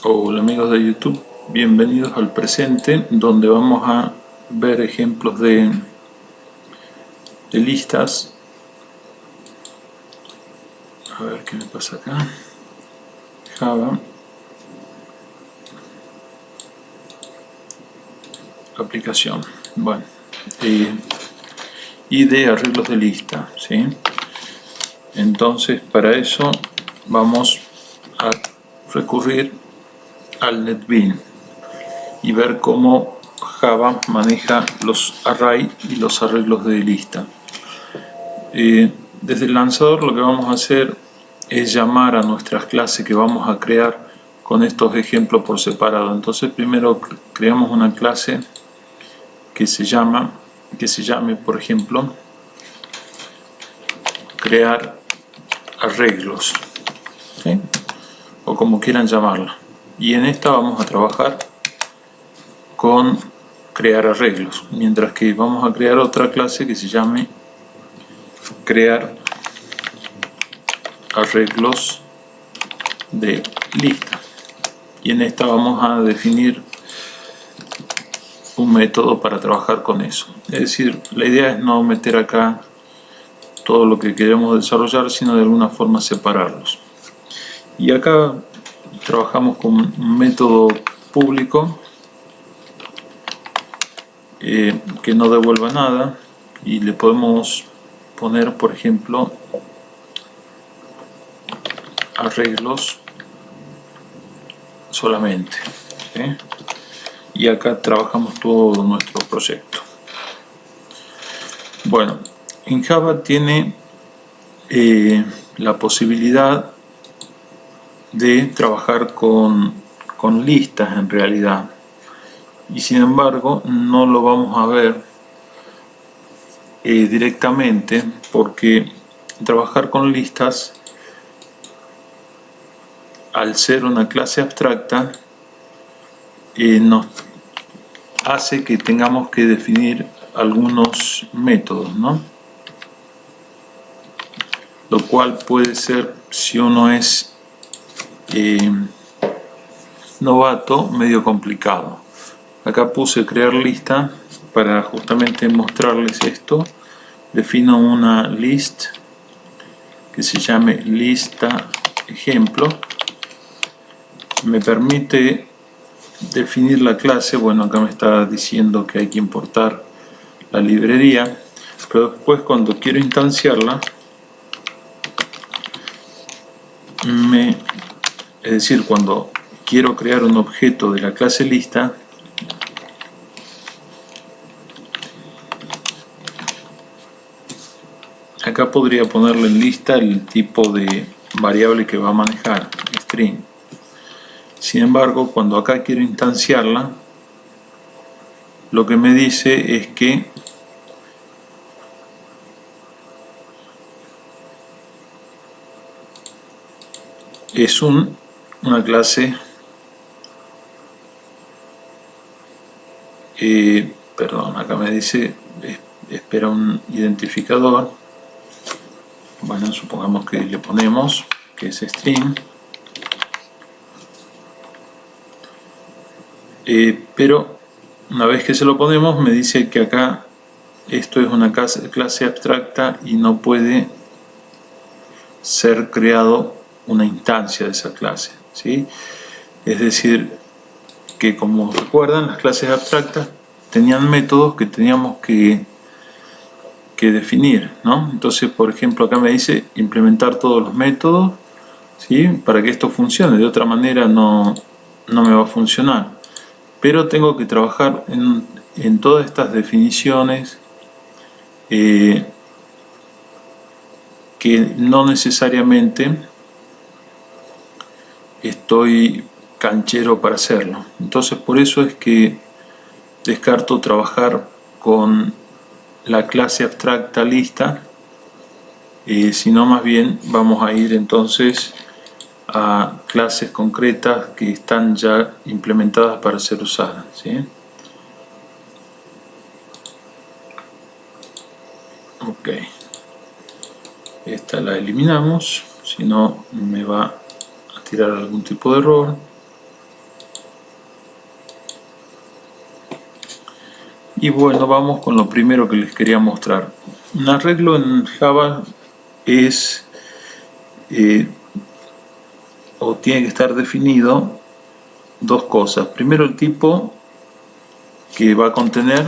Hola amigos de YouTube, bienvenidos al presente donde vamos a ver ejemplos de listas. A ver qué me pasa acá. Java, aplicación, bueno, y de arreglos de lista, ¿sí? Entonces para eso vamos a recurrir al NetBeans y ver cómo Java maneja los array y los arreglos de lista. Desde el lanzador lo que vamos a hacer es llamar a nuestras clases que vamos a crear con estos ejemplos por separado. Entonces primero creamos una clase que se llame, por ejemplo, crear arreglos, ¿sí? O como quieran llamarla. Y en esta vamos a trabajar con crear arreglos, mientras que vamos a crear otra clase que se llame crear arreglos de lista, y en esta vamos a definir un método para trabajar con eso. Es decir, la idea es no meter acá todo lo que queremos desarrollar, sino de alguna forma separarlos. Y acá trabajamos con un método público que no devuelva nada, y le podemos poner, por ejemplo, arreglos solamente, ¿sí? Y acá trabajamos todo nuestro proyecto. Bueno, en Java tiene la posibilidad de trabajar con listas en realidad, y sin embargo no lo vamos a ver directamente, porque trabajar con listas, al ser una clase abstracta, nos hace que tengamos que definir algunos métodos, ¿no? Lo cual puede ser, si uno es novato, medio complicado. Acá puse crear lista para justamente mostrarles esto. Defino una list que se llame lista ejemplo. Me permite definir la clase. Bueno, acá me está diciendo que hay que importar la librería, pero después cuando quiero instanciarla, es decir, cuando quiero crear un objeto de la clase lista, acá podría ponerle en lista el tipo de variable que va a manejar, string. Sin embargo, cuando acá quiero instanciarla, lo que me dice es que es una clase, perdón, acá me dice espera un identificador. Bueno, supongamos que le ponemos que es string, pero una vez que se lo ponemos me dice que acá esto es una clase abstracta y no puede ser creado una instancia de esa clase, ¿sí? Es decir, que como recuerdan, las clases abstractas tenían métodos que teníamos que definir, ¿no? Entonces, por ejemplo, acá me dice implementar todos los métodos, ¿sí? Para que esto funcione. De otra manera no me va a funcionar. Pero tengo que trabajar en todas estas definiciones que no necesariamente estoy canchero para hacerlo. Entonces, por eso es que descarto trabajar con la clase abstracta lista, sino más bien vamos a ir entonces a clases concretas que están ya implementadas para ser usadas, ¿sí? Ok, esta la eliminamos, si no me va a tirar algún tipo de error. Y bueno, vamos con lo primero que les quería mostrar. Un arreglo en Java es o tiene que estar definido dos cosas. Primero, el tipo que va a contener,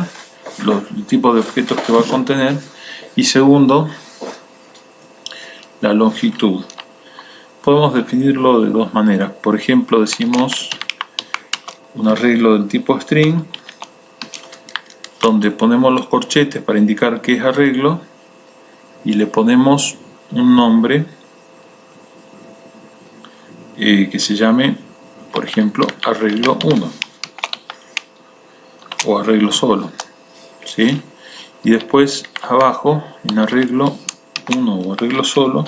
el tipo de objetos que va a contener, y segundo, la longitud. Podemos definirlo de dos maneras. Por ejemplo, decimos un arreglo del tipo string, donde ponemos los corchetes para indicar que es arreglo y le ponemos un nombre que se llame, por ejemplo, arreglo 1 o arreglo solo, ¿sí? Y después abajo, en arreglo 1 o arreglo solo,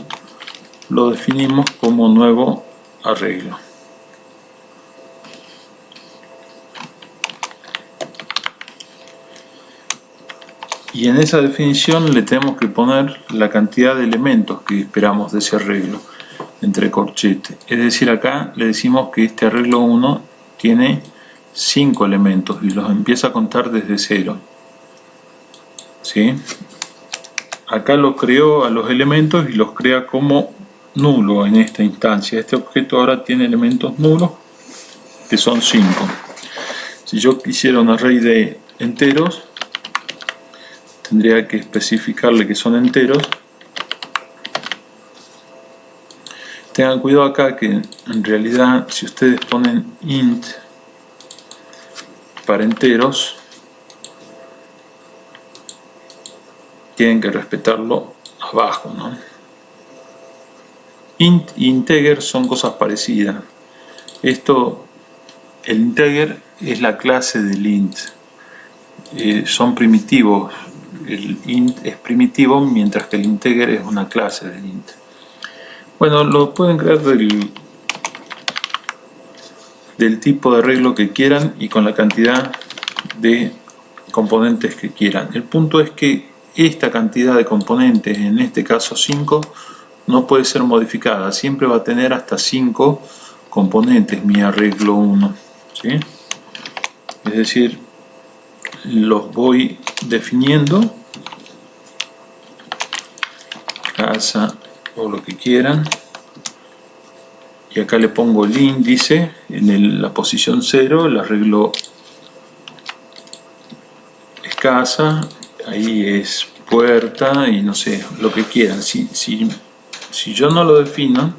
lo definimos como nuevo arreglo. Y en esa definición le tenemos que poner la cantidad de elementos que esperamos de ese arreglo entre corchetes. Es decir, acá le decimos que este arreglo 1 tiene 5 elementos y los empieza a contar desde 0. ¿Sí? Acá lo creó a los elementos y los crea como nulo en esta instancia. Este objeto ahora tiene elementos nulos que son 5. Si yo quisiera un array de enteros, tendría que especificarle que son enteros. Tengan cuidado acá que en realidad si ustedes ponen int para enteros, tienen que respetarlo abajo, ¿no? Int e integer son cosas parecidas. El integer es la clase del int. Son primitivos. El int es primitivo, mientras que el integer es una clase del int. Bueno, lo pueden crear del tipo de arreglo que quieran y con la cantidad de componentes que quieran. El punto es que esta cantidad de componentes, en este caso 5, no puede ser modificada. Siempre va a tener hasta 5 componentes mi arreglo 1. ¿Sí? Es decir, los voy definiendo, casa o lo que quieran, y acá le pongo el índice en la posición 0, el arreglo es casa, ahí es puerta y no sé, lo que quieran. Si yo no lo defino,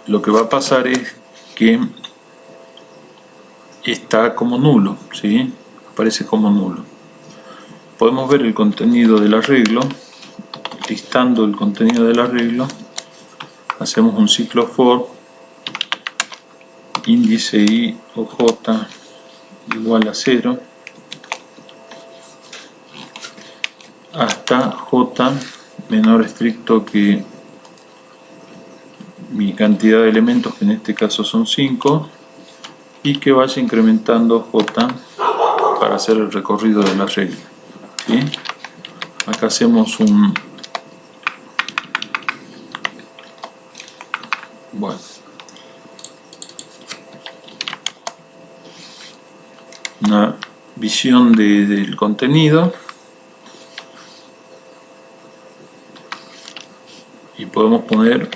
lo que va a pasar es que está como nulo, ¿sí? Aparece como nulo. Podemos ver el contenido del arreglo. Listando el contenido del arreglo, hacemos un ciclo for índice i o j igual a 0 hasta j menor estricto que mi cantidad de elementos, que en este caso son 5, y que vaya incrementando j para hacer el recorrido del arreglo. ¿Sí? Acá hacemos una visión del contenido, y podemos poner,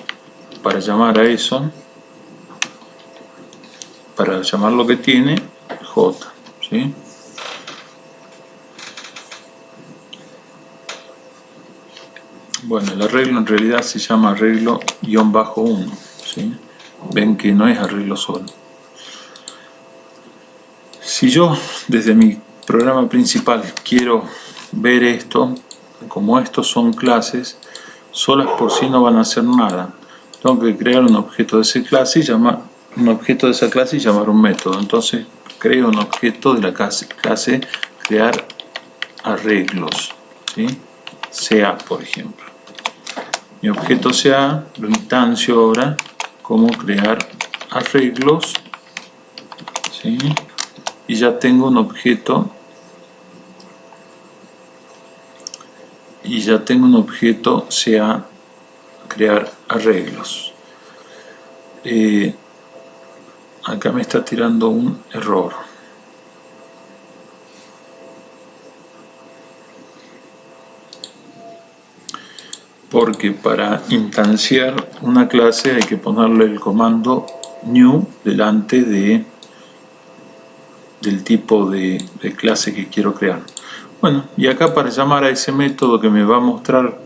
para llamar a eso, para llamar lo que tiene, j. ¿Sí? Bueno, el arreglo en realidad se llama arreglo-1. ¿Sí? Ven que no es arreglo solo. Si yo desde mi programa principal quiero ver esto, como estos son clases, solas por sí no van a hacer nada. Tengo que crear un objeto de esa clase y llamar un método. Entonces creo un objeto de la clase crear arreglos, ¿sí? CA, por ejemplo. Mi objeto CA lo instancio ahora como crear arreglos, ¿sí? Y ya tengo un objeto CA crear arreglos. Acá me está tirando un error. porque para instanciar una clase hay que ponerle el comando new delante del tipo de clase que quiero crear. Bueno, y acá para llamar a ese método que me va a mostrar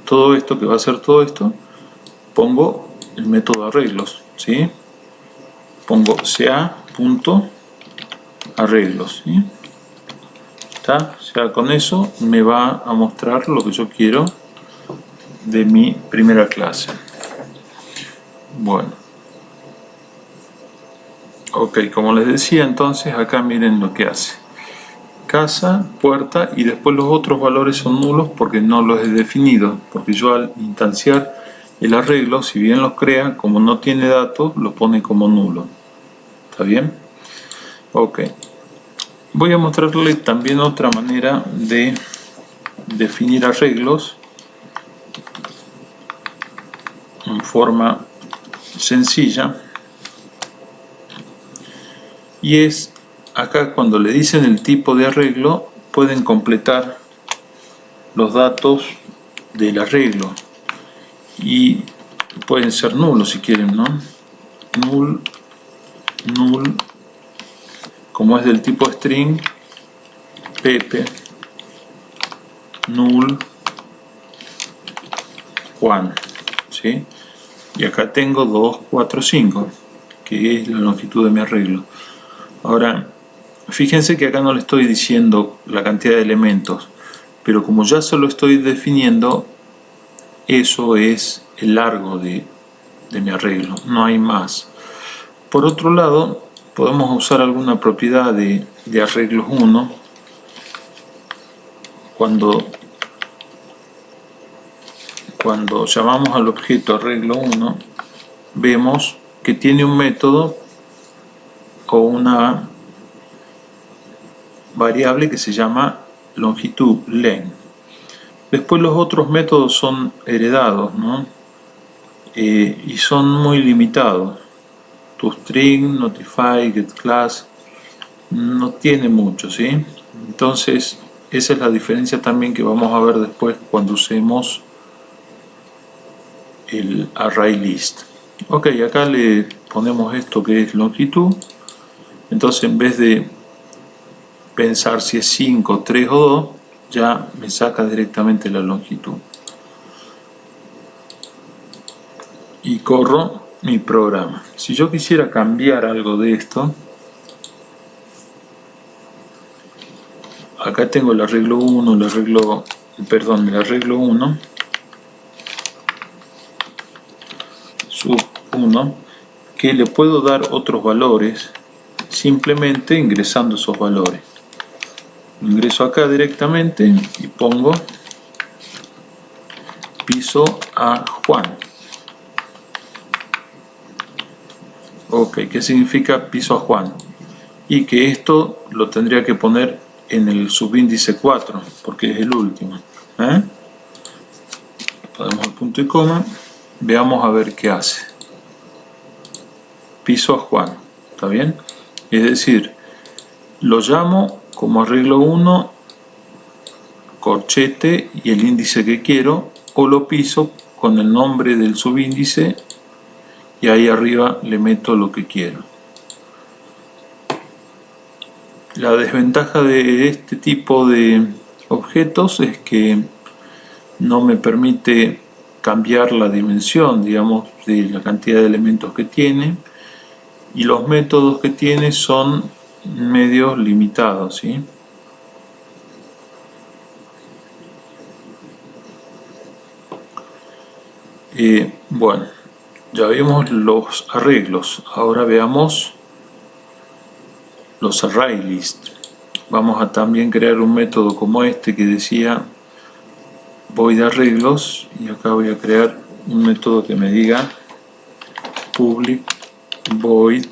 todo esto, que va a hacer todo esto, pongo el método arreglos, ¿sí? Pongo ca.arreglos, ¿sí? ¿Está? O sea, con eso me va a mostrar lo que yo quiero de mi primera clase. Bueno, ok, como les decía, entonces acá miren lo que hace: casa, puerta, y después los otros valores son nulos porque no los he definido, porque yo al instanciar el arreglo, si bien los crea, como no tiene datos, los pone como nulo. ¿Está bien? Ok. Voy a mostrarle también otra manera de definir arreglos en forma sencilla, y es acá cuando le dicen el tipo de arreglo pueden completar los datos del arreglo y pueden ser nulos si quieren, ¿no? Null, como es del tipo string, Pepe, null, Juan, ¿sí? Y acá tengo 2, 4, 5, que es la longitud de mi arreglo. Ahora, fíjense que acá no le estoy diciendo la cantidad de elementos, pero como ya solo estoy definiendo, eso es el largo de mi arreglo, no hay más. Por otro lado, podemos usar alguna propiedad de arreglos 1 cuando llamamos al objeto arreglo 1, vemos que tiene un método o una variable que se llama longitud, len. Después los otros métodos son heredados, ¿no? Y son muy limitados. ToString, Notify, getClass, no tiene mucho, ¿sí? Entonces esa es la diferencia también que vamos a ver después cuando usemos el ArrayList. Ok, acá le ponemos esto que es longitud. Entonces en vez de pensar si es 5, 3 o 2, ya me saca directamente la longitud. Y corro mi programa. Si yo quisiera cambiar algo de esto, acá tengo el arreglo 1, el arreglo 1, sub 1, que le puedo dar otros valores simplemente ingresando esos valores. Ingreso acá directamente y pongo piso a Juan. Ok, ¿qué significa piso a Juan? Y que esto lo tendría que poner en el subíndice 4, porque es el último. Ponemos el punto y coma, veamos a ver qué hace. Piso a Juan, ¿está bien? Es decir, lo llamo como arreglo 1, corchete y el índice que quiero, o lo piso con el nombre del subíndice y ahí arriba le meto lo que quiero. La desventaja de este tipo de objetos es que no me permite cambiar la dimensión, digamos, de la cantidad de elementos que tiene, y los métodos que tiene son medios limitados, ¿sí? Bueno, ya vimos los arreglos, ahora veamos los ArrayList. Vamos a también crear un método como este que decía void arreglos, y acá voy a crear un método que me diga public void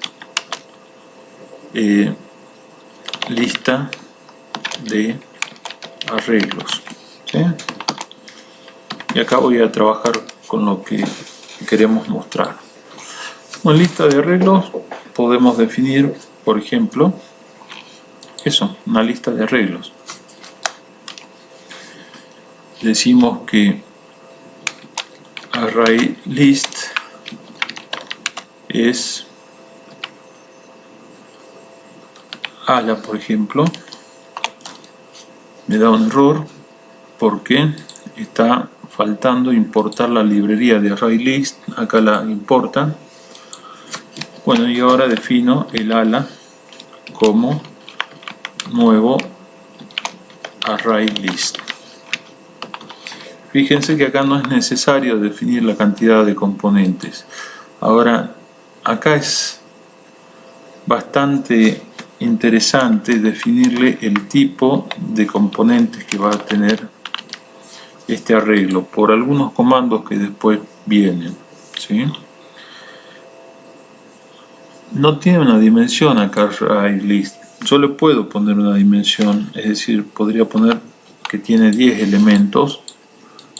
lista de arreglos, ¿sí? Y acá voy a trabajar con lo que queremos mostrar. En lista de arreglos podemos definir, por ejemplo, eso, una lista de arreglos. Decimos que array list es ala, por ejemplo, me da un error porque está faltando importar la librería de array list. Acá la importa. Bueno, y ahora defino el ala como nuevo array list. Fíjense que acá no es necesario definir la cantidad de componentes. Ahora, acá es bastante interesante definirle el tipo de componentes que va a tener este arreglo por algunos comandos que después vienen, ¿sí? No tiene una dimensión acá array list. Yo le puedo poner una dimensión, es decir, podría poner que tiene 10 elementos,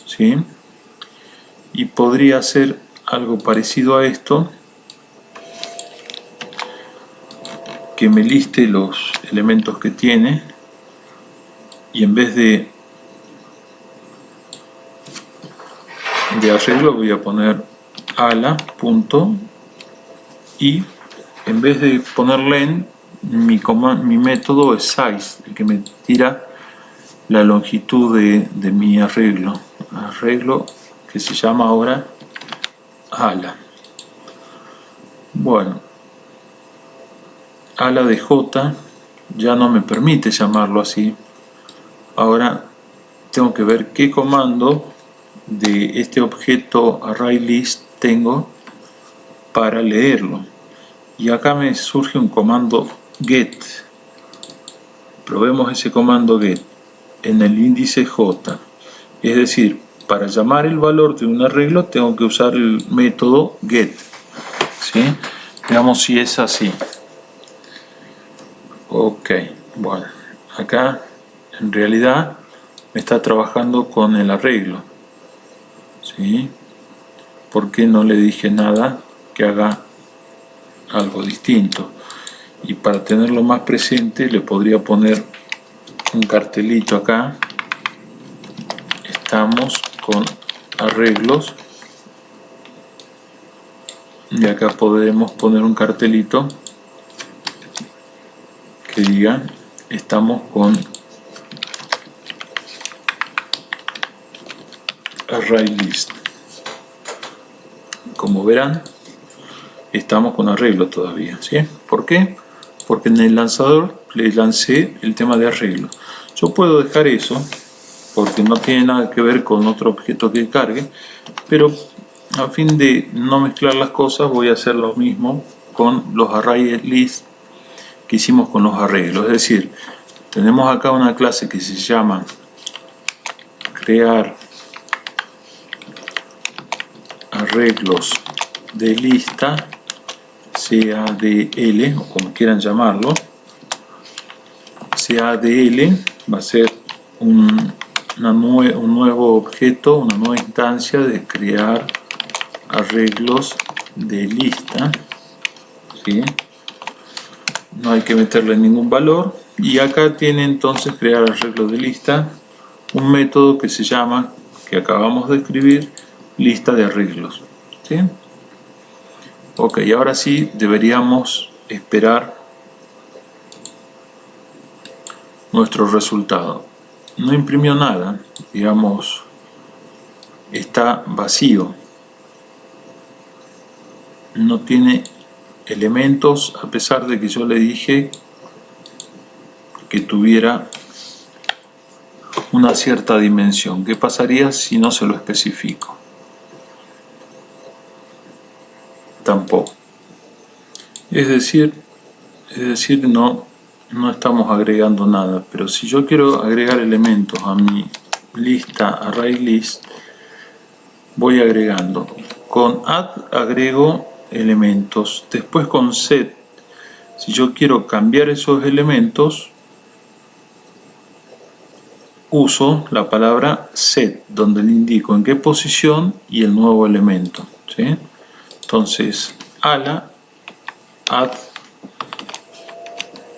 ¿sí? Y podría hacer algo parecido a esto, que me liste los elementos que tiene, y en vez de arreglo voy a poner ala punto, y en vez de poner len, mi método es size, el que me tira la longitud de mi arreglo que se llama ahora ala. Bueno, ala de J ya no me permite llamarlo así. Ahora tengo que ver qué comando de este objeto array list tengo para leerlo, y acá me surge un comando get. Probemos ese comando get en el índice J, es decir, para llamar el valor de un arreglo tengo que usar el método get, ¿sí? Veamos si es así. Ok, bueno, acá en realidad me está trabajando con el arreglo, ¿sí? Porque no le dije nada que haga algo distinto. Y para tenerlo más presente le podría poner un cartelito acá. Estamos con arreglos, y acá podremos poner un cartelito que diga estamos con array list. Como verán, estamos con arreglo todavía, ¿sí? ¿Por qué? Porque en el lanzador le lancé el tema de arreglo. Yo puedo dejar eso porque no tiene nada que ver con otro objeto que cargue, pero a fin de no mezclar las cosas voy a hacer lo mismo con los array list que hicimos con los arreglos. Es decir, tenemos acá una clase que se llama crear arreglos de lista, CADL, o como quieran llamarlo. CADL va a ser un nuevo objeto, una nueva instancia de crear arreglos de lista, ¿sí? No hay que meterle ningún valor, y acá tiene entonces crear arreglos de lista un método que se llama, que acabamos de escribir, lista de arreglos, ¿sí? Ok, ahora sí deberíamos esperar nuestro resultado. No imprimió nada, digamos, está vacío, no tiene elementos, a pesar de que yo le dije que tuviera una cierta dimensión. ¿Qué pasaría si no se lo especifico? Tampoco. Es decir, no estamos agregando nada. Pero si yo quiero agregar elementos a mi lista array list, voy agregando. Con add agrego elementos. Después con set, si yo quiero cambiar esos elementos, uso la palabra set, donde le indico en qué posición y el nuevo elemento, ¿sí? Entonces, ala, add,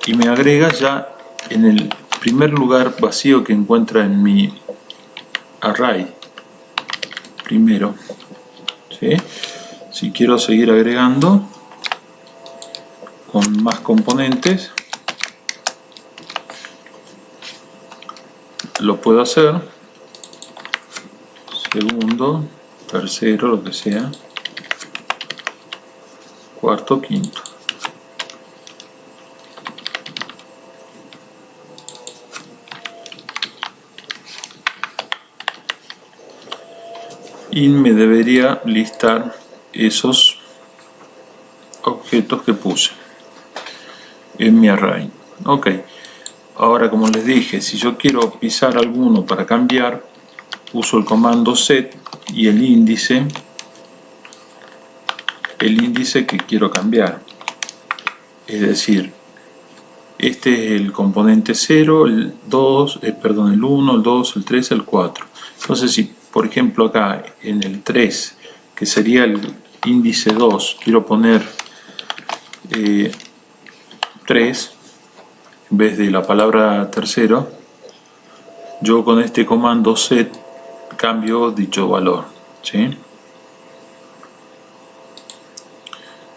y me agrega ya en el primer lugar vacío que encuentra en mi array. Primero, ¿sí? Si quiero seguir agregando con más componentes, lo puedo hacer. Segundo, tercero, lo que sea, cuarto, quinto. Y me debería listar esos objetos que puse en mi array. Ok, ahora como les dije, si yo quiero pisar alguno para cambiar, uso el comando set y el índice que quiero cambiar. Es decir, este es el componente 0, el 2, perdón, el 1, el 2, el 3, el 4. Entonces, si por ejemplo acá en el 3, que sería el índice 2, quiero poner 3 en vez de la palabra tercero, yo con este comando set cambio dicho valor, ¿sí?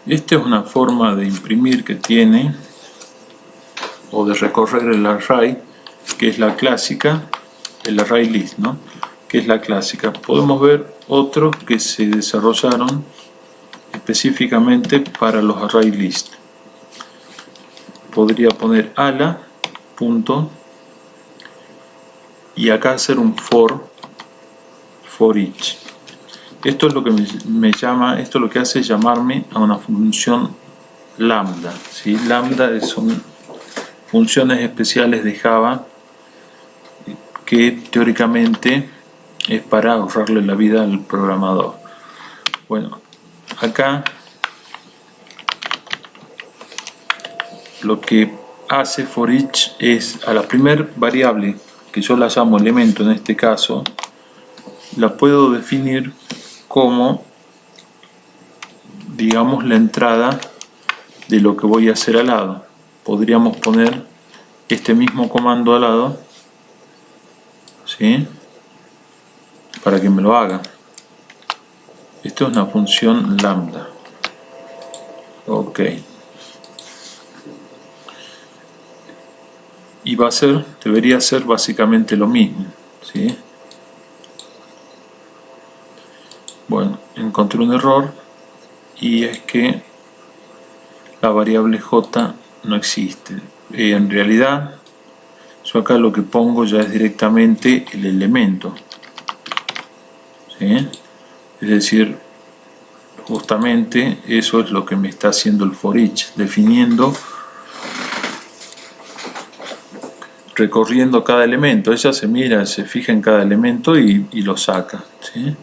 Esta es una forma de imprimir que tiene, o de recorrer el array, que es la clásica, el array list, ¿no? Que es la clásica. Podemos ver otros que se desarrollaron específicamente para los array list. Podría poner ala, punto, y acá hacer un for each. Esto es lo que esto lo que hace es llamarme a una función lambda, ¿sí? Lambda son funciones especiales de Java que teóricamente es para ahorrarle la vida al programador. Bueno, acá lo que hace for each es a la primer variable, que yo la llamo elemento en este caso, la puedo definir como, digamos, la entrada de lo que voy a hacer al lado. Podríamos poner este mismo comando al lado, ¿sí? Para que me lo haga. Esto es una función lambda. Ok. Y debería ser básicamente lo mismo, ¿sí? Bueno, encontré un error y es que la variable j no existe. En realidad, yo acá lo que pongo ya es directamente el elemento, ¿sí? Es decir, justamente eso es lo que me está haciendo el for each, definiendo, recorriendo cada elemento. Ella se mira, se fija en cada elemento y lo saca, ¿sí?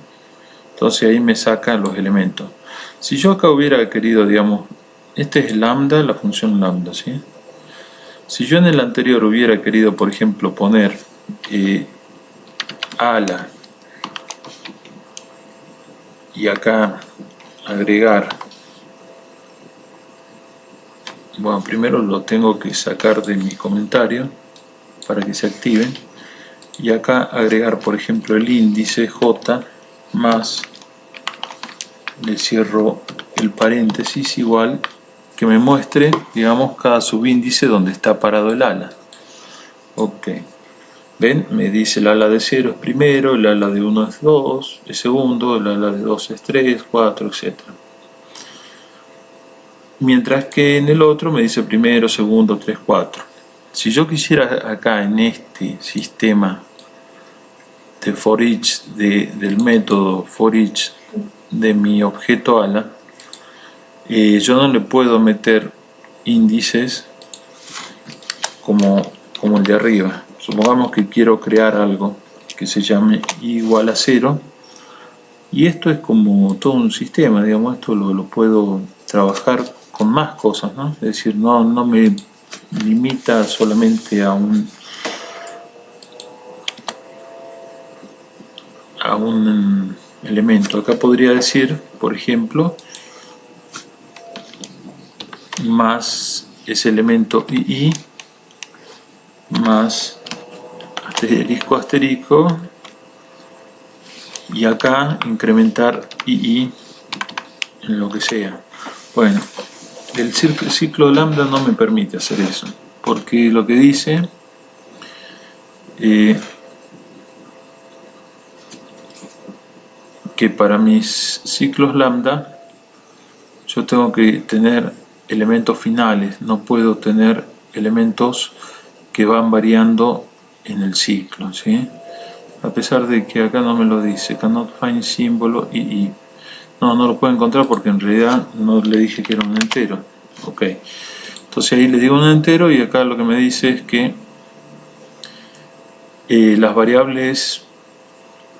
Entonces ahí me saca los elementos. Si yo acá hubiera querido, digamos, este es lambda, la función lambda, ¿sí? Si yo en el anterior hubiera querido, por ejemplo, poner ala y acá agregar, bueno, primero lo tengo que sacar de mi comentario para que se active, y acá agregar, por ejemplo, el índice j más, le cierro el paréntesis, igual que me muestre, digamos, cada subíndice donde está parado el ala. Ok, ven, me dice el ala de 0 es primero, el ala de 1 es 2, es segundo, el ala de 2 es 3, 4, etc. Mientras que en el otro me dice primero, segundo, 3, 4. Si yo quisiera acá en este sistema de for each, del método for each de mi objeto ala, yo no le puedo meter índices como el de arriba. Supongamos que quiero crear algo que se llame igual a 0, y esto es como todo un sistema, digamos, esto lo puedo trabajar con más cosas, ¿no? Es decir, no me limita solamente a un elemento. Acá podría decir, por ejemplo, más ese elemento i más asterisco, y acá incrementar i en lo que sea. Bueno, el ciclo lambda no me permite hacer eso, porque lo que dice que para mis ciclos lambda yo tengo que tener elementos finales, no puedo tener elementos que van variando en el ciclo, ¿sí? A pesar de que acá no me lo dice, cannot find símbolo y no lo puedo encontrar porque en realidad no le dije que era un entero. Ok, entonces ahí le digo un entero y acá lo que me dice es que las variables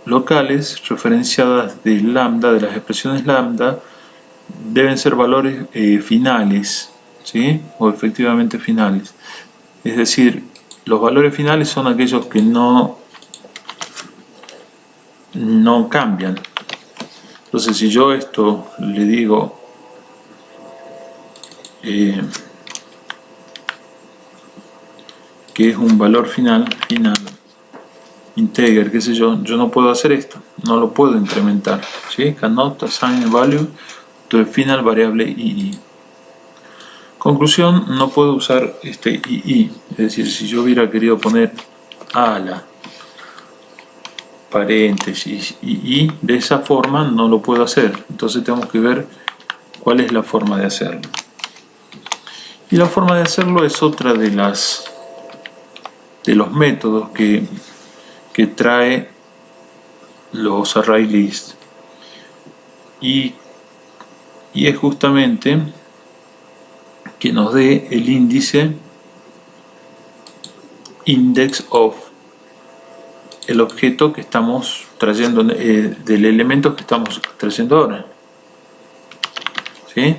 locales referenciadas de lambda, de las expresiones lambda, deben ser valores finales, ¿sí? O efectivamente finales. Es decir, los valores finales son aquellos que no cambian. Entonces, si yo esto le digo que es un valor final, integer, qué sé yo no puedo hacer esto, no lo puedo incrementar, ¿sí? Cannot assign a value to a final variable ii. Conclusión, no puedo usar este ii, es decir, si yo hubiera querido poner ala, paréntesis ii, de esa forma no lo puedo hacer, entonces tenemos que ver cuál es la forma de hacerlo. Y la forma de hacerlo es otra de los métodos que trae los array list, y es justamente que nos dé el índice index of el objeto que estamos trayendo, del elemento que estamos trayendo ahora, ¿sí?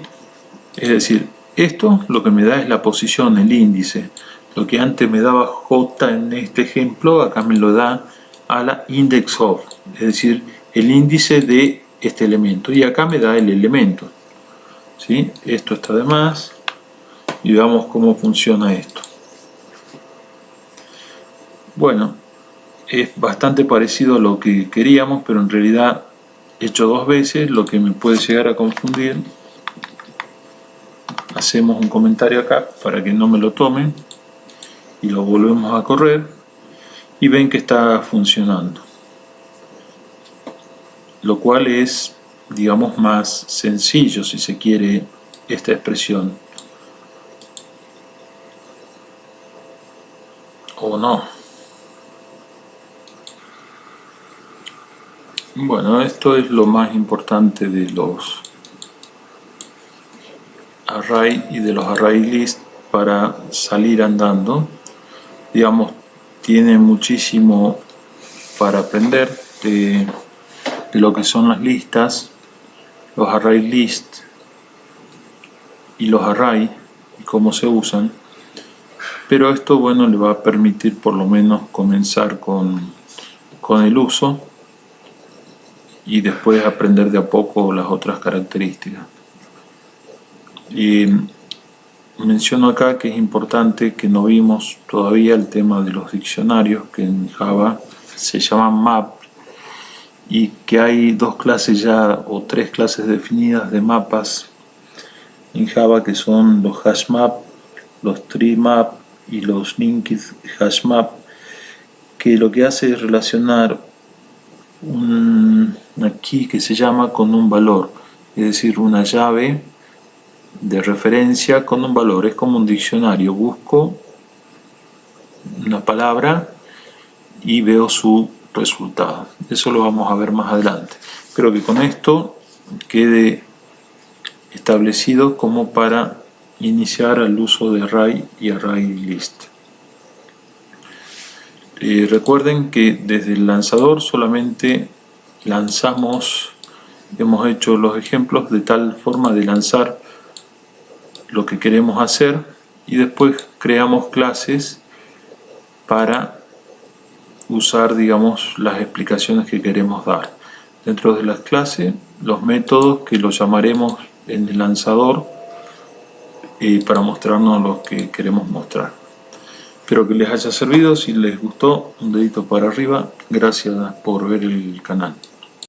Es decir, esto lo que me da es la posición, el índice. Lo que antes me daba J en este ejemplo, acá me lo da a la index of, es decir, el índice de este elemento, y acá me da el elemento, ¿sí? Esto está de más y veamos cómo funciona esto. Bueno, es bastante parecido a lo que queríamos, pero en realidad hecho dos veces, lo que me puede llegar a confundir. Hacemos un comentario acá para que no me lo tomen y lo volvemos a correr y ven que está funcionando, lo cual es, digamos, más sencillo, si se quiere, esta expresión, o no. Bueno, esto es lo más importante de los array y de los array list para salir andando. Digamos, tiene muchísimo para aprender de lo que son las listas, los array list y los array y cómo se usan, pero esto, bueno, le va a permitir por lo menos comenzar con el uso y después aprender de a poco las otras características. Y menciono acá que es importante que no vimos todavía el tema de los diccionarios, que en Java se llaman map, y que hay dos clases ya o tres clases definidas de mapas en Java, que son los hash map, los tree map y los linked hash map, que lo que hace es relacionar una key que se llama con un valor, es decir, una llave de referencia con un valor. Es como un diccionario, busco una palabra y veo su resultado. Eso lo vamos a ver más adelante. Espero que con esto quede establecido como para iniciar el uso de array y array list. Recuerden que desde el lanzador solamente lanzamos, hemos hecho los ejemplos de tal forma de lanzar lo que queremos hacer, y después creamos clases para usar, digamos, las explicaciones que queremos dar. Dentro de las clases, los métodos que los llamaremos en el lanzador para mostrarnos lo que queremos mostrar. Espero que les haya servido. Si les gustó, un dedito para arriba. Gracias por ver el canal.